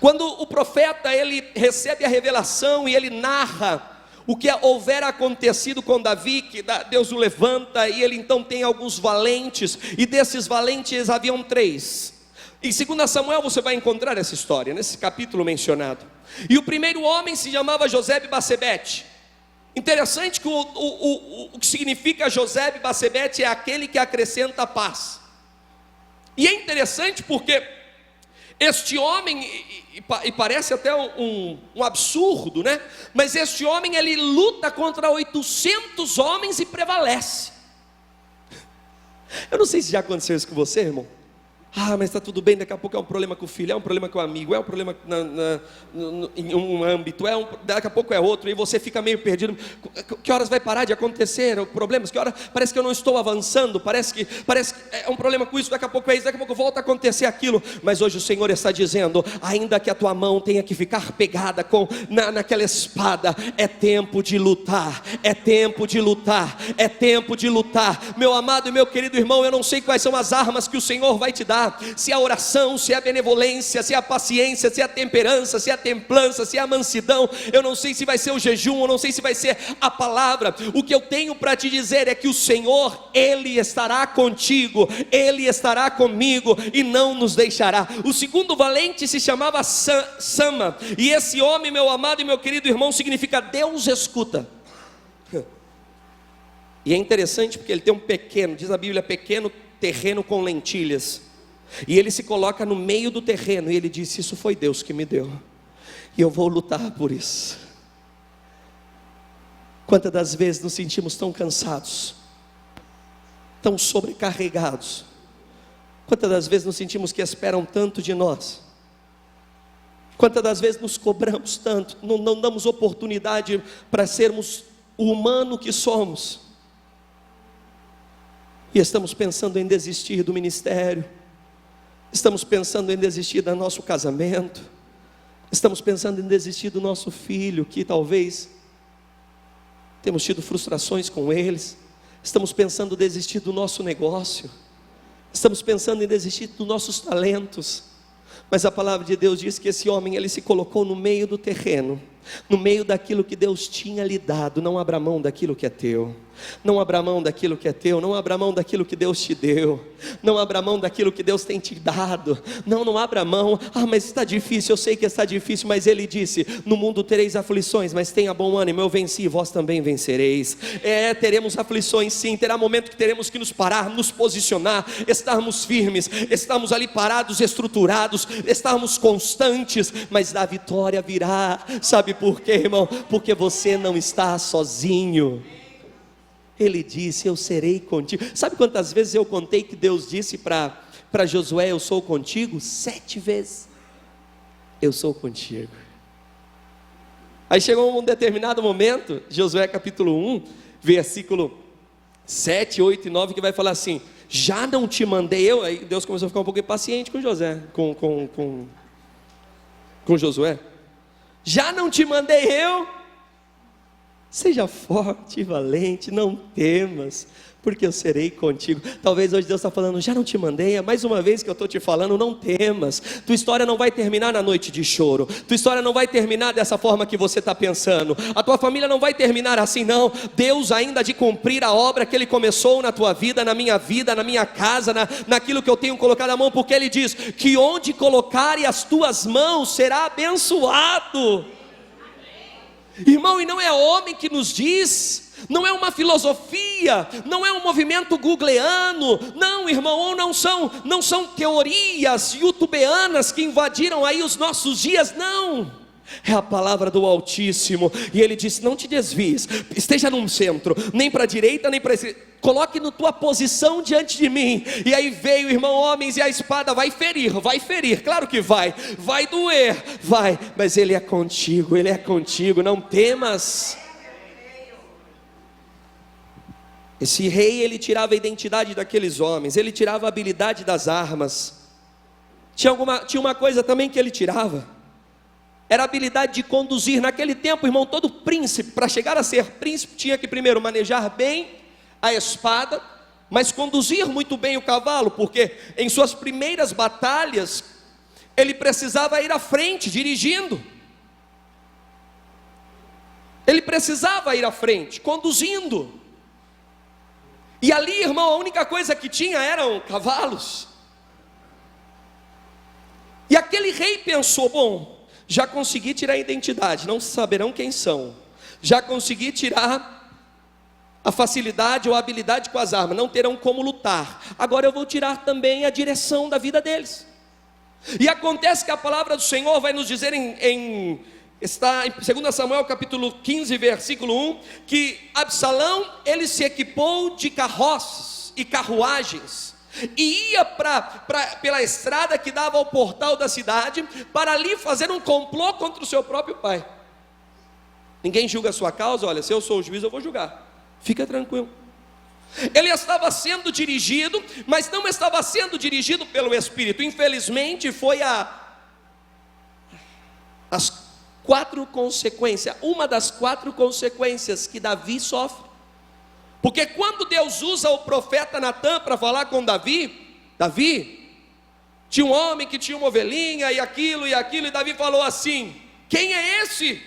Quando o profeta ele recebe a revelação e ele narra o que houvera acontecido com Davi, que Deus o levanta e ele então tem alguns valentes, e desses valentes haviam 3. Em 2 Samuel você vai encontrar essa história, nesse capítulo mencionado. E o primeiro homem se chamava Josebe-Basebete. Interessante que o que significa Josebe-Basebete é aquele que acrescenta paz. E é interessante porque este homem, e parece até um absurdo, né? Mas este homem, ele luta contra 800 homens e prevalece. Eu não sei se já aconteceu isso com você, irmão. Mas está tudo bem, daqui a pouco é um problema com o filho, é um problema com o amigo, é um problema em um âmbito, daqui a pouco é outro, e você fica meio perdido. Que horas vai parar de acontecer problemas? Que hora parece que eu não estou avançando, parece que é um problema com isso, daqui a pouco é isso, daqui a pouco volta a acontecer aquilo. Mas hoje o Senhor está dizendo, ainda que a tua mão tenha que ficar pegada naquela espada, é tempo de lutar, é tempo de lutar, é tempo de lutar. Meu amado e meu querido irmão, eu não sei quais são as armas que o Senhor vai te dar, se é a oração, se é a benevolência, se é a paciência, se é a temperança, se é a templança, se é a mansidão. Eu não sei se vai ser o jejum, eu não sei se vai ser a palavra. O que eu tenho para te dizer é que o Senhor, Ele estará contigo, Ele estará comigo e não nos deixará. O segundo valente se chamava Sama, e esse homem, meu amado e meu querido irmão, significa Deus escuta. E é interessante porque ele tem um pequeno, diz a Bíblia, pequeno terreno com lentilhas. E ele se coloca no meio do terreno e ele disse: isso foi Deus que me deu, e eu vou lutar por isso. Quantas das vezes nos sentimos tão cansados, tão sobrecarregados? Quantas das vezes nos sentimos que esperam tanto de nós? Quantas das vezes nos cobramos tanto, não damos oportunidade para sermos o humano que somos, e estamos pensando em desistir do ministério, estamos pensando em desistir do nosso casamento, estamos pensando em desistir do nosso filho, que talvez temos tido frustrações com eles, estamos pensando em desistir do nosso negócio, estamos pensando em desistir dos nossos talentos. Mas a palavra de Deus diz que esse homem, ele se colocou no meio do terreno, no meio daquilo que Deus tinha lhe dado. Não abra mão daquilo que é teu, não abra mão daquilo que é teu, não abra mão daquilo que Deus te deu, não abra mão daquilo que Deus tem te dado, não abra mão. Mas está difícil, eu sei que está difícil, mas Ele disse: no mundo tereis aflições, mas tenha bom ânimo, eu venci, vós também vencereis. Teremos aflições sim, terá momento que teremos que nos parar, nos posicionar, estarmos firmes, estarmos ali parados, estruturados, estarmos constantes, mas a vitória virá. Sabe por quê, irmão? Porque você não está sozinho. Ele disse: eu serei contigo. Sabe quantas vezes eu contei que Deus disse para Josué: eu sou contigo? 7 vezes. Eu sou contigo. Aí chegou um determinado momento, Josué capítulo 1, versículo 7, 8 e 9, que vai falar assim: já não te mandei eu? Aí Deus começou a ficar um pouco impaciente com Josué, com Josué. Já não te mandei eu? Seja forte e valente, não temas, porque eu serei contigo. Talvez hoje Deus está falando: já não te mandei? É mais uma vez que eu estou te falando, não temas. Tua história não vai terminar na noite de choro, tua história não vai terminar dessa forma que você está pensando, a tua família não vai terminar assim, não. Deus ainda há de cumprir a obra que Ele começou na tua vida, na minha casa, naquilo que eu tenho colocado a mão, porque Ele diz que onde colocarem as tuas mãos será abençoado. Irmão, e não é homem que nos diz, não é uma filosofia, não é um movimento googleano, não, irmão, ou não são teorias youtubeanas que invadiram aí os nossos dias, não. É a palavra do Altíssimo. E Ele disse: não te desvies, esteja num centro, nem para a direita nem para a esquerda, coloque na tua posição diante de mim. E aí veio, irmão, homens, e a espada vai ferir, claro que vai doer, vai, mas Ele é contigo, não temas. Esse rei, ele tirava a identidade daqueles homens, ele tirava a habilidade das armas. Tinha uma coisa também que ele tirava, era a habilidade de conduzir. Naquele tempo, irmão, todo príncipe, para chegar a ser príncipe, tinha que primeiro manejar bem a espada, mas conduzir muito bem o cavalo, porque em suas primeiras batalhas, ele precisava ir à frente, dirigindo. Ele precisava ir à frente, conduzindo. E ali, irmão, a única coisa que tinha eram cavalos. E aquele rei pensou: bom, já consegui tirar a identidade, não saberão quem são. Já consegui tirar a facilidade ou a habilidade com as armas, não terão como lutar. Agora eu vou tirar também a direção da vida deles. E acontece que a palavra do Senhor vai nos dizer está em 2 Samuel capítulo 15, versículo 1, que Absalão, ele se equipou de carroças e carruagens, e ia pela estrada que dava ao portal da cidade, para ali fazer um complô contra o seu próprio pai. Ninguém julga a sua causa. Olha, se eu sou o juiz, eu vou julgar, fica tranquilo. Ele estava sendo dirigido, mas não estava sendo dirigido pelo Espírito. Infelizmente foi as 4 consequências, uma das 4 consequências que Davi sofre. Porque quando Deus usa o profeta Natã para falar com Davi, tinha um homem que tinha uma ovelhinha e aquilo, e Davi falou assim: quem é esse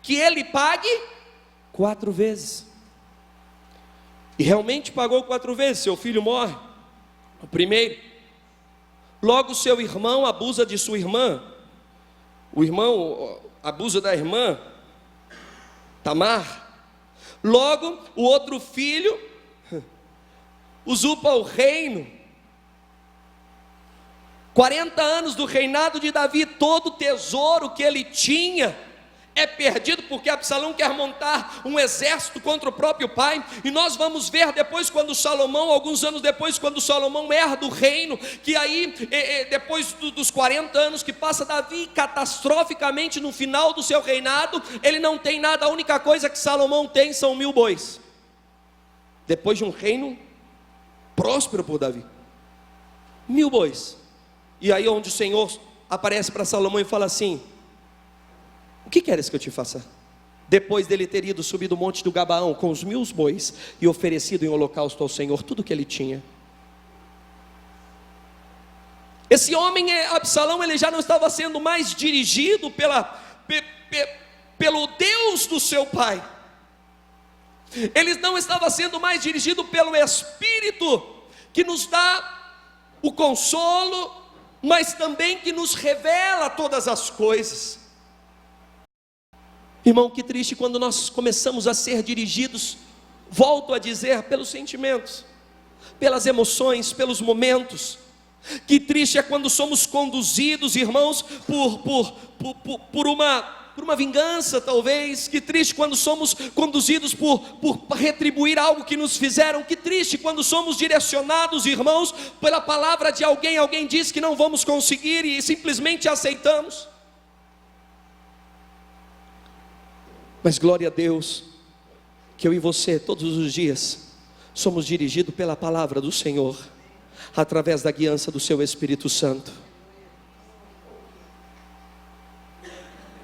que ele pague 4 vezes? E realmente pagou 4 vezes. Seu filho morre, o primeiro. Logo seu irmão abusa de sua irmã. O irmão abusa da irmã Tamar. Logo o outro filho usurpa o reino. 40 anos do reinado de Davi, todo o tesouro que ele tinha é perdido, porque Absalão quer montar um exército contra o próprio pai. E nós vamos ver depois, quando Salomão, alguns anos depois, quando Salomão herda o reino, que aí, depois dos 40 anos que passa, Davi, catastroficamente no final do seu reinado, ele não tem nada. A única coisa que Salomão tem são 1000 bois, depois de um reino próspero por Davi. 1000 bois. E aí onde o Senhor aparece para Salomão e fala assim: o que queres que eu te faça? Depois dele ter ido subir do monte do Gabaão com os 1000 bois e oferecido em holocausto ao Senhor tudo que ele tinha. Esse homem, Absalão, ele já não estava sendo mais dirigido pelo Deus do seu pai. Ele não estava sendo mais dirigido pelo Espírito, que nos dá o consolo, mas também que nos revela todas as coisas. Irmão, que triste quando nós começamos a ser dirigidos, volto a dizer, pelos sentimentos, pelas emoções, pelos momentos. Que triste é quando somos conduzidos, irmãos, por uma vingança talvez. Que triste quando somos conduzidos por retribuir algo que nos fizeram. Que triste quando somos direcionados, irmãos, pela palavra de alguém. Alguém diz que não vamos conseguir e simplesmente aceitamos. Mas glória a Deus, que eu e você, todos os dias, somos dirigidos pela palavra do Senhor, através da guiança do seu Espírito Santo.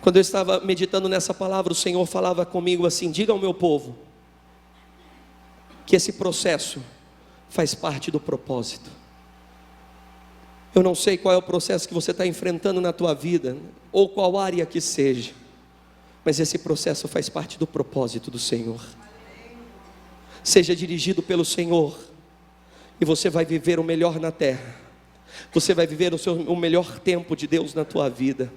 Quando eu estava meditando nessa palavra, o Senhor falava comigo assim: diga ao meu povo, que esse processo faz parte do propósito. Eu não sei qual é o processo que você está enfrentando na tua vida, ou qual área que seja, mas esse processo faz parte do propósito do Senhor. Seja dirigido pelo Senhor, e você vai viver o melhor na terra. Você vai viver o melhor tempo de Deus na tua vida.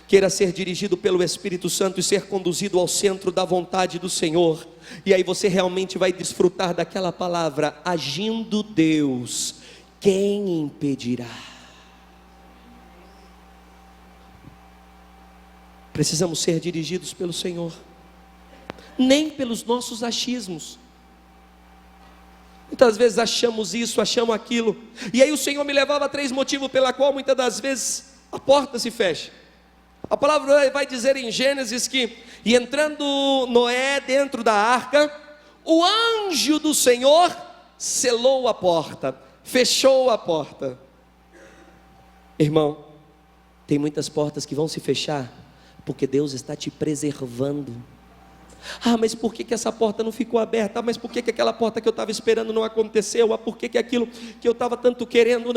Queira ser dirigido pelo Espírito Santo e ser conduzido ao centro da vontade do Senhor. E aí você realmente vai desfrutar daquela palavra: agindo Deus, quem impedirá? Precisamos ser dirigidos pelo Senhor, nem pelos nossos achismos. Muitas vezes achamos isso, achamos aquilo, e aí o Senhor me levava a 3 motivos pela qual muitas das vezes a porta se fecha. A palavra vai dizer em Gênesis que, e entrando Noé dentro da arca, o anjo do Senhor selou a porta, fechou a porta. Irmão, tem muitas portas que vão se fechar, porque Deus está te preservando. Ah, mas por que essa porta não ficou aberta? Ah, mas por que aquela porta que eu estava esperando não aconteceu? Ah, por que aquilo que eu estava tanto querendo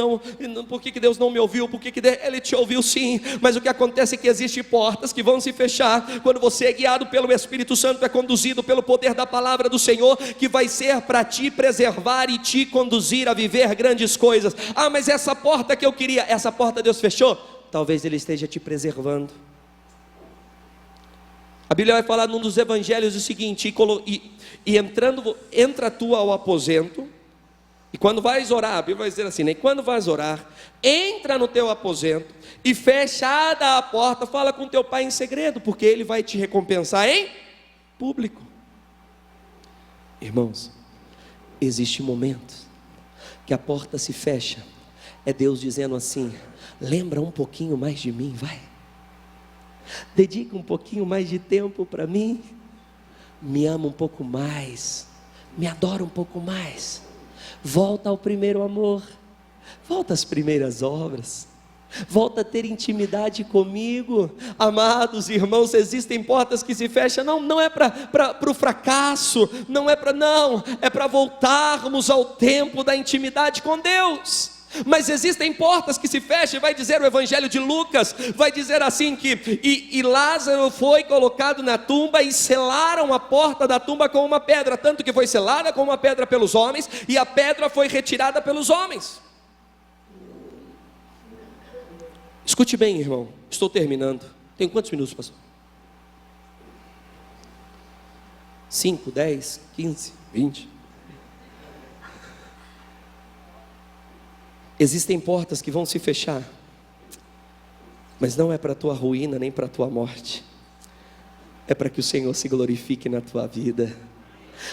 por que Deus não me ouviu? Por que Ele te ouviu sim? Mas o que acontece é que existem portas que vão se fechar quando você é guiado pelo Espírito Santo, é conduzido pelo poder da palavra do Senhor, que vai ser para te preservar e te conduzir a viver grandes coisas. Ah, mas essa porta que eu queria, essa porta Deus fechou? Talvez Ele esteja te preservando. A Bíblia vai falar num dos evangelhos o seguinte: entra tu ao aposento, e quando vais orar, a Bíblia vai dizer assim, né? Quando vais orar, entra no teu aposento, e fechada a porta, fala com teu pai em segredo, porque ele vai te recompensar em público. Irmãos, existem momentos que a porta se fecha, é Deus dizendo assim: lembra um pouquinho mais de mim, vai. Dedica um pouquinho mais de tempo para mim, me ama um pouco mais, me adora um pouco mais, volta ao primeiro amor, volta às primeiras obras, volta a ter intimidade comigo. Amados irmãos, existem portas que se fecham, não é para o fracasso, é para voltarmos ao tempo da intimidade com Deus. Mas existem portas que se fecham, vai dizer o evangelho de Lucas, vai dizer assim que Lázaro foi colocado na tumba e selaram a porta da tumba com uma pedra, tanto que foi selada com uma pedra pelos homens, e a pedra foi retirada pelos homens. Escute bem, irmão, estou terminando. Tenho quantos minutos, pastor? 5, 10, 15, 20. Existem portas que vão se fechar, mas não é para a tua ruína, nem para a tua morte, é para que o Senhor se glorifique na tua vida.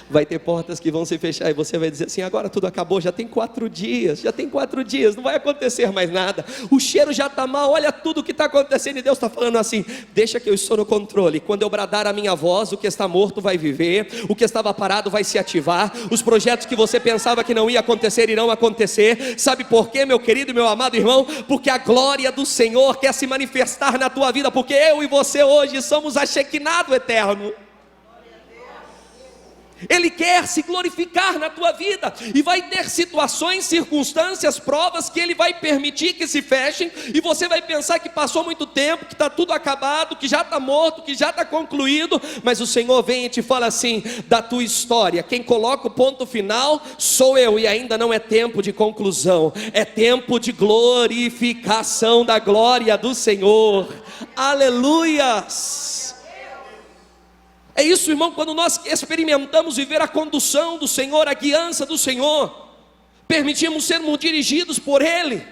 Vai ter portas que vão se fechar e você vai dizer assim: agora tudo acabou, já tem 4 dias, não vai acontecer mais nada, o cheiro já está mal, olha tudo o que está acontecendo, e Deus está falando assim: deixa que eu estou no controle. Quando eu bradar a minha voz, o que está morto vai viver, o que estava parado vai se ativar, os projetos que você pensava que não ia acontecer, irão acontecer. Sabe por quê, meu querido e meu amado irmão? Porque a glória do Senhor quer se manifestar na tua vida, porque eu e você hoje somos a Shekinah do eterno. Ele quer se glorificar na tua vida, e vai ter situações, circunstâncias, provas que Ele vai permitir que se fechem, e você vai pensar que passou muito tempo, que está tudo acabado, que já está morto, que já está concluído, mas o Senhor vem e te fala assim: da tua história, quem coloca o ponto final sou eu, e ainda não é tempo de conclusão, é tempo de glorificação da glória do Senhor. Aleluias! É isso, irmão, quando nós experimentamos viver a condução do Senhor, a guiança do Senhor, permitimos sermos dirigidos por Ele,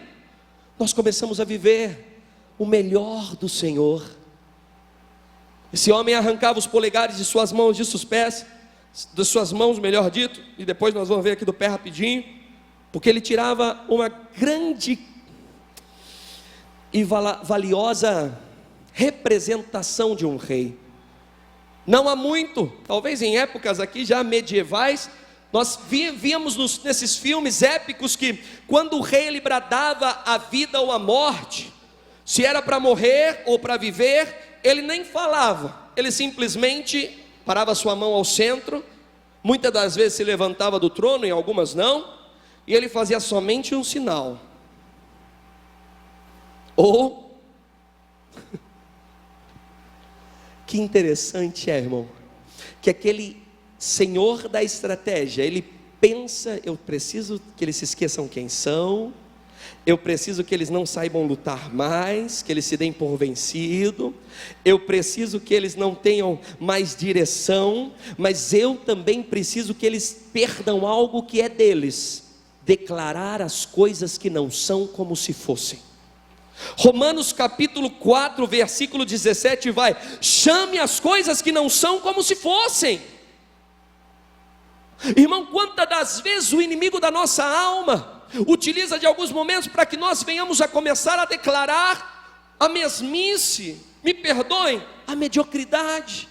nós começamos a viver o melhor do Senhor. Esse homem arrancava os polegares de suas mãos, de seus pés, de suas mãos, melhor dito, e depois nós vamos ver aqui do pé rapidinho, porque ele tirava uma grande e valiosa representação de um rei. Não há muito, talvez em épocas aqui já medievais, nós víamos nesses filmes épicos que quando o rei ele bradava a vida ou a morte, se era para morrer ou para viver, ele nem falava, ele simplesmente parava sua mão ao centro, muitas das vezes se levantava do trono, em algumas não, e ele fazia somente um sinal, ou... Que interessante é, irmão, que aquele senhor da estratégia, ele pensa: eu preciso que eles se esqueçam quem são, eu preciso que eles não saibam lutar mais, que eles se deem por vencido, eu preciso que eles não tenham mais direção, mas eu também preciso que eles perdam algo que é deles, declarar as coisas que não são como se fossem. Romanos capítulo 4, versículo 17 vai: chame as coisas que não são como se fossem. Irmão, quantas das vezes o inimigo da nossa alma utiliza de alguns momentos para que nós venhamos a começar a declarar a mesmice, me perdoem, a mediocridade.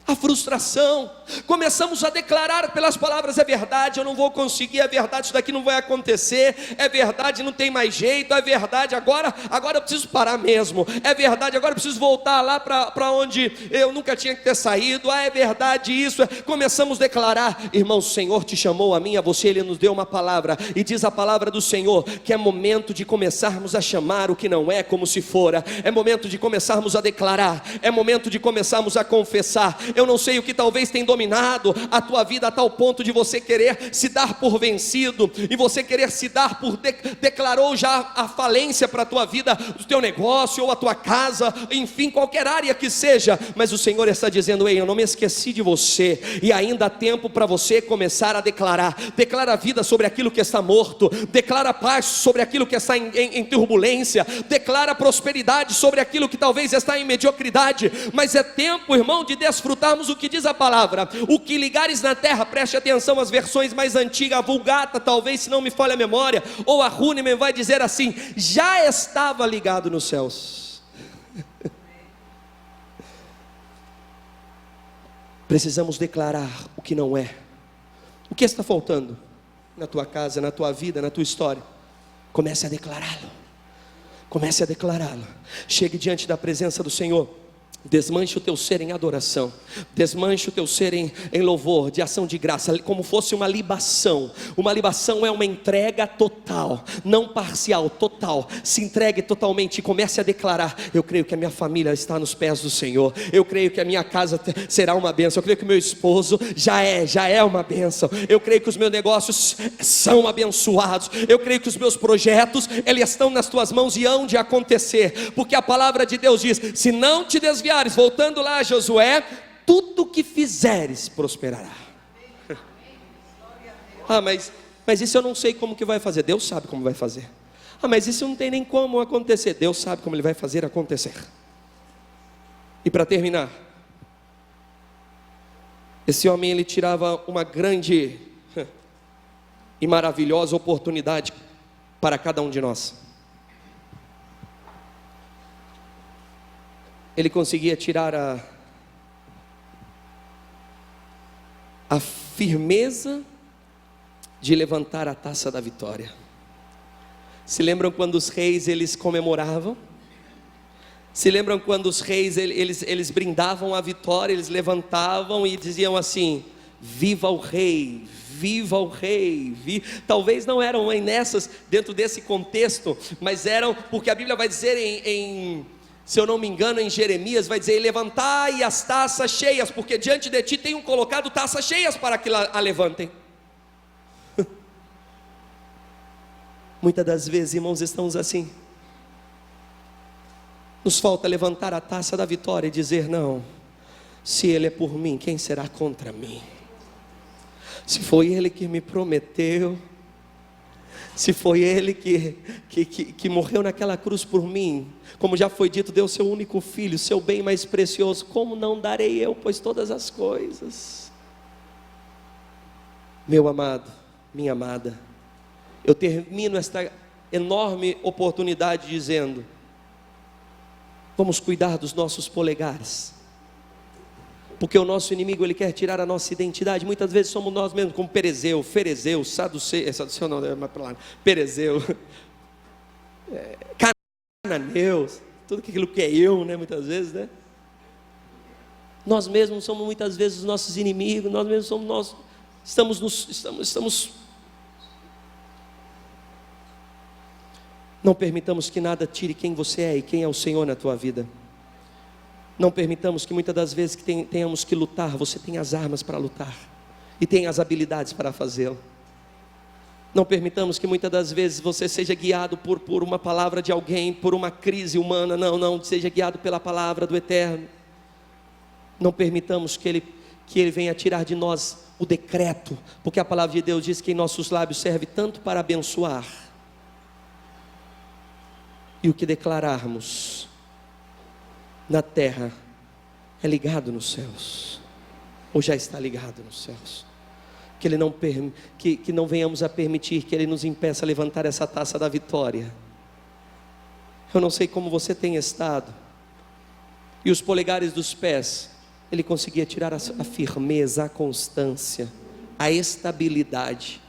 a frustração, começamos a declarar pelas palavras: é verdade, eu não vou conseguir, é verdade, isso daqui não vai acontecer, é verdade, não tem mais jeito, é verdade, agora eu preciso parar mesmo, é verdade, agora eu preciso voltar lá para onde eu nunca tinha que ter saído, é verdade isso, começamos a declarar. Irmão, o Senhor te chamou, a mim e a você, Ele nos deu uma palavra, e diz a palavra do Senhor, que é momento de começarmos a chamar o que não é como se fora, é momento de começarmos a declarar, é momento de começarmos a confessar. Eu não sei o que talvez tenha dominado a tua vida a tal ponto de você querer se dar por vencido, e você querer se dar por declarou já a falência para a tua vida, o teu negócio ou a tua casa, enfim, qualquer área que seja, mas o Senhor está dizendo: ei, eu não me esqueci de você, e ainda há tempo para você começar a declarar. Declara vida sobre aquilo que está morto, declara paz sobre aquilo que está em turbulência, declara prosperidade sobre aquilo que talvez está em mediocridade. Mas é tempo, irmão, de desfrutarmos o que diz a palavra: o que ligares na terra, preste atenção às versões mais antigas, a Vulgata talvez, se não me falha a memória, ou a Húnemann vai dizer assim: já estava ligado nos céus. Precisamos declarar o que não é. O que está faltando na tua casa, na tua vida, na tua história? Comece a declará-lo. Comece a declará-lo. Chegue diante da presença do Senhor. Desmanche o teu ser em adoração, desmanche o teu ser em louvor, de ação de graça, como fosse uma libação. Uma libação é uma entrega total, não parcial, total. Se entregue totalmente e comece a declarar: eu creio que a minha família está nos pés do Senhor, eu creio que a minha casa será uma bênção, eu creio que o meu esposo já é uma bênção, eu creio que os meus negócios são abençoados, eu creio que os meus projetos, eles estão nas tuas mãos e hão de acontecer, porque a palavra de Deus diz: se não te desviar, voltando lá a Josué, tudo que fizeres prosperará. Mas isso eu não sei como que vai fazer. Deus sabe como vai fazer. Mas isso não tem nem como acontecer. Deus sabe como Ele vai fazer acontecer. E para terminar, esse homem, ele tirava uma grande e maravilhosa oportunidade para cada um de nós. Ele conseguia tirar a firmeza de levantar a taça da vitória. Se lembram quando os reis, eles comemoravam? Se lembram quando os reis, eles brindavam a vitória, eles levantavam e diziam assim: viva o rei, viva o rei. Talvez não eram nessas, dentro desse contexto, mas eram, porque a Bíblia vai dizer se eu não me engano, em Jeremias, vai dizer: levantai as taças cheias, porque diante de ti tenho colocado taças cheias para que a levantem. Muitas das vezes, irmãos, estamos assim. Nos falta levantar a taça da vitória e dizer: não, se Ele é por mim, quem será contra mim? Se foi Ele que me prometeu, se foi Ele que morreu naquela cruz por mim, como já foi dito, deu seu único filho, seu bem mais precioso, como não darei eu, pois todas as coisas? Meu amado, minha amada, eu termino esta enorme oportunidade dizendo: vamos cuidar dos nossos polegares, porque o nosso inimigo, ele quer tirar a nossa identidade. Muitas vezes somos nós mesmos, como Perezeu, Ferezeu, Saduceu não, Perezeu, Cananeus, tudo aquilo que é eu, né? Muitas vezes, né? Nós mesmos somos muitas vezes os nossos inimigos, nós mesmos somos estamos. Não permitamos que nada tire quem você é e quem é o Senhor na tua vida. Não permitamos que muitas das vezes que tenhamos que lutar, você tem as armas para lutar e tem as habilidades para fazê-lo. Não permitamos que muitas das vezes você seja guiado por uma palavra de alguém, por uma crise humana. Não, seja guiado pela palavra do Eterno. Não permitamos que Ele venha tirar de nós o decreto, porque a palavra de Deus diz que em nossos lábios serve tanto para abençoar, e o que declararmos na terra é ligado nos céus, ou já está ligado nos céus. Que Ele que não venhamos a permitir que Ele nos impeça a levantar essa taça da vitória. Eu não sei como você tem estado, e os polegares dos pés ele conseguia tirar a firmeza, a constância, a estabilidade